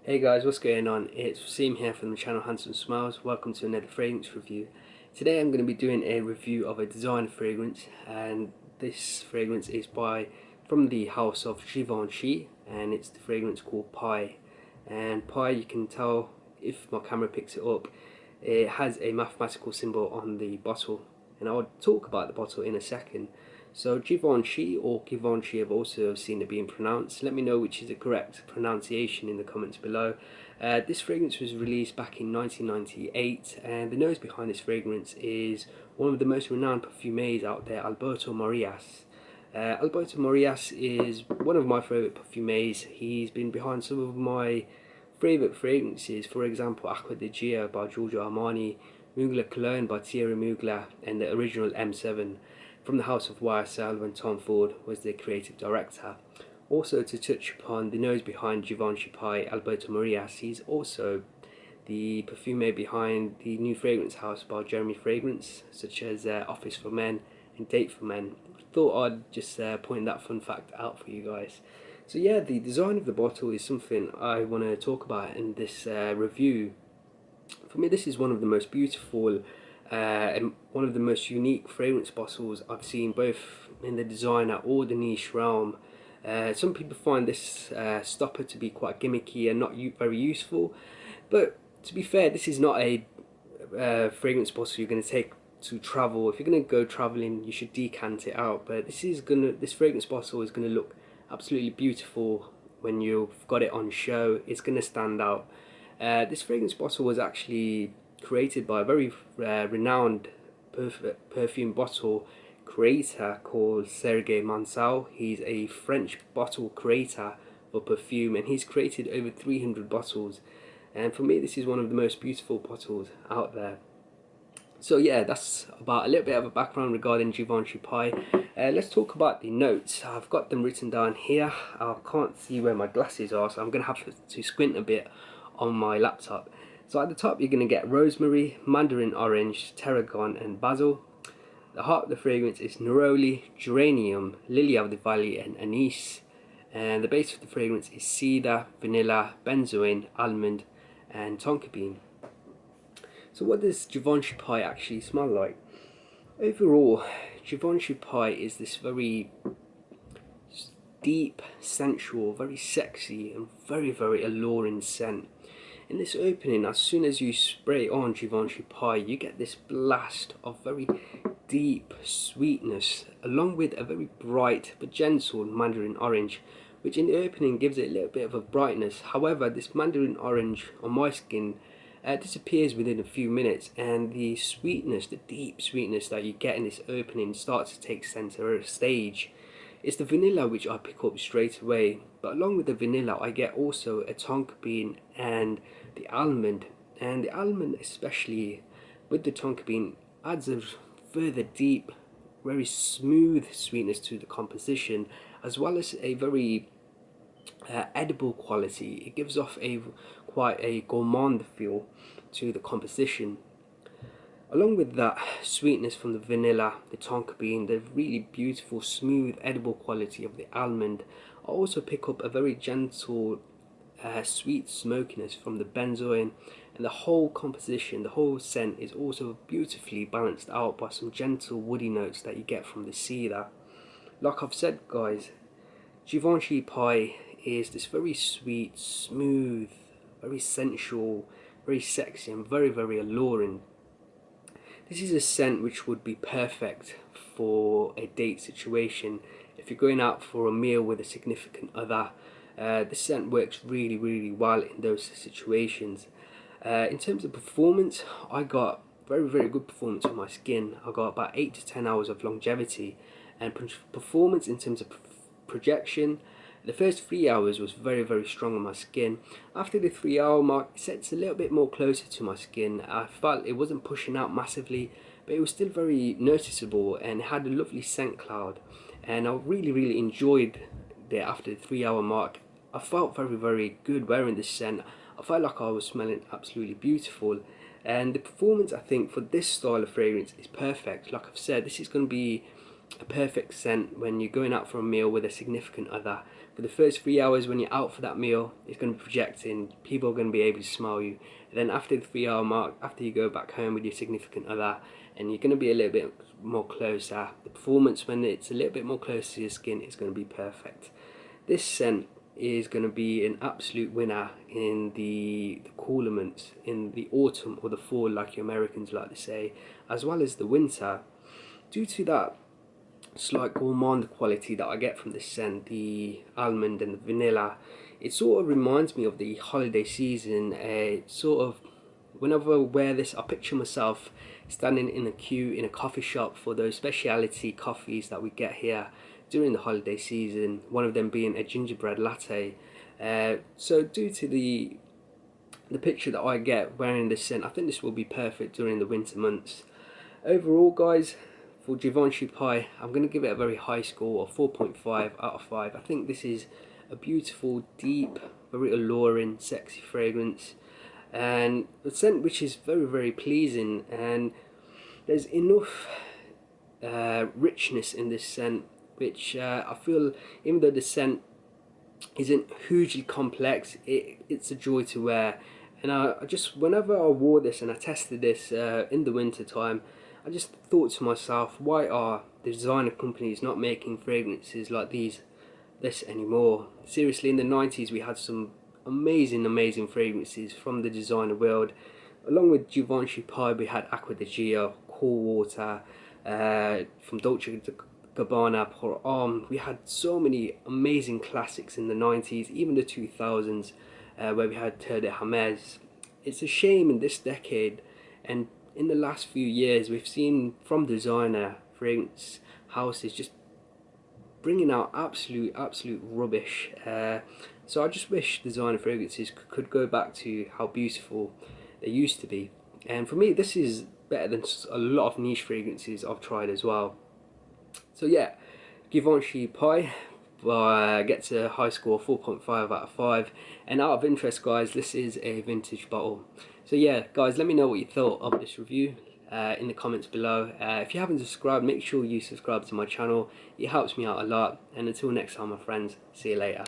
Hey guys, what's going on? It's Waseem here from the channel Handsome Smiles. Welcome to another fragrance review. Today I'm going to be doing a review of a designer fragrance, and this fragrance is from the house of Givenchy, and it's the fragrance called Pie. And Pie, you can tell if my camera picks it up, it has a mathematical symbol on the bottle, and I'll talk about the bottle in a second. So Givenchy or Givenchy, I've also seen it being pronounced. Let me know which is the correct pronunciation in the comments below. This fragrance was released back in 1998, and the nose behind this fragrance is one of the most renowned perfumers out there, Alberto Morillas. Alberto Morillas is one of my favourite perfumers. He's been behind some of my favourite fragrances, for example Acqua di Gia by Giorgio Armani, Mugler Cologne by Thierry Mugler, and the original M7 from the house of YSL when Tom Ford was the creative director. Also, to touch upon the nose behind Givenchy Pie, Alberto Morillas, he's also the perfumer behind the new fragrance house by Jeremy Fragrance, such as Office for Men and Date for Men. Thought I'd just point that fun fact out for you guys. So yeah, the design of the bottle is something I want to talk about in this review. For me, this is one of the most beautiful and one of the most unique fragrance bottles I've seen, both in the designer or the niche realm. Some people find this stopper to be quite gimmicky and not very useful, but to be fair, this is not a fragrance bottle you're going to take to travel. If you're going to go traveling, you should decant it out, but this fragrance bottle is going to look absolutely beautiful when you've got it on show. It's going to stand out. This fragrance bottle was actually created by a very renowned perfume bottle creator called Sergei Mansell. He's a French bottle creator for perfume, and he's created over 300 bottles. And for me, this is one of the most beautiful bottles out there. So yeah, that's about a little bit of a background regarding Givenchy Pie. Let's talk about the notes. I've got them written down here. I can't see where my glasses are, so I'm going to have to squint a bit on my laptop. So at the top you're going to get rosemary, mandarin orange, tarragon and basil. The heart of the fragrance is neroli, geranium, lily of the valley and anise. And the base of the fragrance is cedar, vanilla, benzoin, almond and tonka bean. So what does Givenchy Pie actually smell like? Overall, Givenchy Pie is this very deep, sensual, very sexy and very alluring scent. In this opening, as soon as you spray on Givenchy Pie, you get this blast of very deep sweetness, along with a very bright but gentle mandarin orange, which in the opening gives it a little bit of a brightness. However, this mandarin orange on my skin disappears within a few minutes, and the sweetness, the deep sweetness that you get in this opening starts to take center stage. It's the vanilla which I pick up straight away, but along with the vanilla I get also a tonka bean and the almond, and the almond especially with the tonka bean adds a further deep, very smooth sweetness to the composition, as well as a very edible quality. It gives off quite a gourmand feel to the composition. Along with that sweetness from the vanilla, the tonka bean, the really beautiful, smooth, edible quality of the almond, I also pick up a very gentle, sweet smokiness from the benzoin, and the whole composition, the whole scent is also beautifully balanced out by some gentle woody notes that you get from the cedar. Like I've said guys, Givenchy Pie is this very sweet, smooth, very sensual, very sexy and very alluring. This is a scent which would be perfect for a date situation. If you're going out for a meal with a significant other, this scent works really well in those situations. In terms of performance, I got very good performance on my skin. I got about 8 to 10 hours of longevity, and performance in terms of projection, the first 3 hours was very strong on my skin. After the 3 hour mark, it sets a little bit more closer to my skin. I felt it wasn't pushing out massively, but it was still very noticeable and had a lovely scent cloud, and I really enjoyed it after the 3 hour mark. I felt very good wearing this scent. I felt like I was smelling absolutely beautiful, and the performance I think for this style of fragrance is perfect. Like I've said, this is going to be a perfect scent when you're going out for a meal with a significant other, For the first 3 hours when you're out for that meal, it's going to be projecting, people are going to be able to smell you. And then after the 3 hour mark, after you go back home with your significant other, and you're going to be a little bit more closer, the performance when it's a little bit more close to your skin is going to be perfect. This scent is going to be an absolute winner in the cooler months, in the autumn or the fall like you Americans like to say, as well as the winter, due to that slight gourmand quality that I get from this scent, the almond and the vanilla. It sort of reminds me of the holiday season. Sort of, whenever I wear this, I picture myself standing in a queue in a coffee shop for those specialty coffees that we get here during the holiday season, one of them being a gingerbread latte. So due to the picture that I get wearing this scent, I think this will be perfect during the winter months. Overall guys, for Givenchy Pie, I'm going to give it a very high score of 4.5 out of 5. I think this is a beautiful, deep, very alluring, sexy fragrance, and a scent which is very, very pleasing, and there's enough richness in this scent, which I feel, even though the scent isn't hugely complex, it's a joy to wear. And I just, whenever I wore this and I tested this in the winter time, I just thought to myself, why are the designer companies not making fragrances like this anymore? Seriously, in the 90s we had some amazing fragrances from the designer world. Along with Givenchy Pie, we had Acqua di Gio, Cool Water, from Dolce & Gabbana, Pour Homme. We had so many amazing classics in the 90s, even the 2000s, where we had Terre de Hermes. It's a shame in this decade, and in the last few years, we've seen from designer fragrance houses just bringing out absolute rubbish. So I just wish designer fragrances could go back to how beautiful they used to be. And for me, this is better than a lot of niche fragrances I've tried as well. So yeah, Givenchy Pie gets a high score, 4.5 out of 5. And out of interest guys, this is a vintage bottle. So yeah guys, let me know what you thought of this review in the comments below. If you haven't subscribed, make sure you subscribe to my channel. It helps me out a lot. And until next time my friends, see you later.